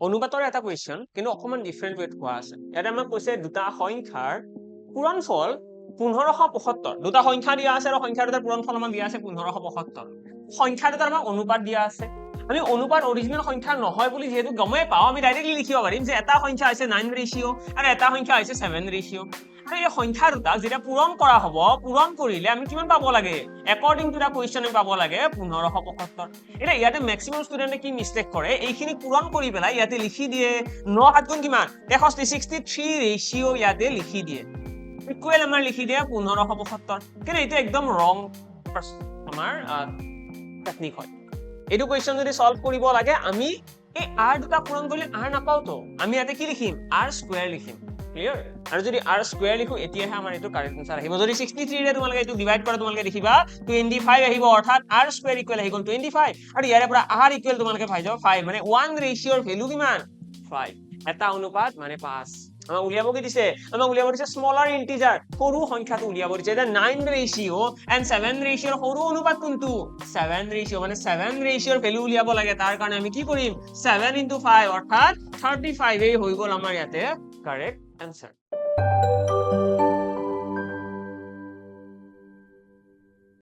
অনুপাতৰ এটা কুৱেশ্যন কিন্তু অকমান ডিফাৰেণ্ট ৱেত কোৱা আছে ইয়াতে আমাক কৈছে দুটা সংখ্যাৰ পূৰণফল 1575 দুটা সংখ্যা দিয়া আছে আৰু সংখ্যা দুটাৰ পূৰণফল আমাক দিয়া আছে 1575 সংখ্যা দুটাৰ আমাক অনুপাত দিয়া আছে আমি অনুপাত অৰিজিনেল সংখ্যা নহয় বুলি যেহেতু গমেই পাওঁ আমি ডাইৰেক্টলি লিখিব পাৰিম যে এটা সংখ্যা হৈছে 9 ৰেচিঅ আৰু এটা সংখ্যা হৈছে 7 ৰেচিঅ আৰু এই সংখ্যা দুটা যেতিয়া পূৰণ কৰা হ'ব পূৰণ কৰিলে আমি কিমান পাব লাগে একৰ্ডিং টু দা কুৱেশ্যন আমি পাব লাগে 1575 এটা ইয়াতে ম্যাক্সিমাম ষ্টুডেন্টে কি মিস্টেক কৰে এইখিনি পূৰণ কৰি পেলাই ইয়াতে লিখি দিয়ে 9 7 গুণ কিমান 63 ৰেচিঅ ইয়াতে লিখি দিয়ে ইকুৱেল আমাৰ লিখি দিয়ে 1575 কিন্তু এটা একদম ৰং আমাৰ টেকনিক হয় এইটো কুৱেশ্যন যদি সলভ কৰিব লাগে আমি এই r দুটা পূৰণ কৰিলে r নাপাও তো আমি ইয়াতে কি লিখিম r স্কয়াৰ লিখিম ক্লিয়াৰ আৰু যদি r স্কয়াৰ লিখো এতিয়াহে আমাৰ এটো কাৰেক্ট আনসাৰ আহিব যদি 63 ৰে তোমালোকে এটো ডিভাইড কৰা তোমালোকে দেখিবা 25 আহিব অৰ্থাৎ r স্কয়াৰ ইকুৱেল আহি গল 25 আৰু ইয়াৰে পৰা r ইকুৱেল তোমালোকে পাই যাও 5 মানে 1 ৰেচিঅৰ ভ্যালু কিমান 5 এটা অনুপাত মানে 5 আমাক উলিয়াব কি দিছে আমাক উলিয়াব দিছে স্মলাৰ ইন্টিজাৰ সৰু সংখ্যাটো উলিয়াব দিছে যে 9 ৰেচিঅ এন্ড 7 ৰেচিঅৰ সৰু অনুপাত কোনটো 7 ৰেচিঅ মানে 7 ৰেচিঅৰ ভ্যালু উলিয়াব লাগে তাৰ কাৰণে আমি কি কৰিম 7 * 5 অৰ্থাৎ 35 এই হৈ গল আমাৰ ইয়াতে কাৰেক্ট আনসাৰ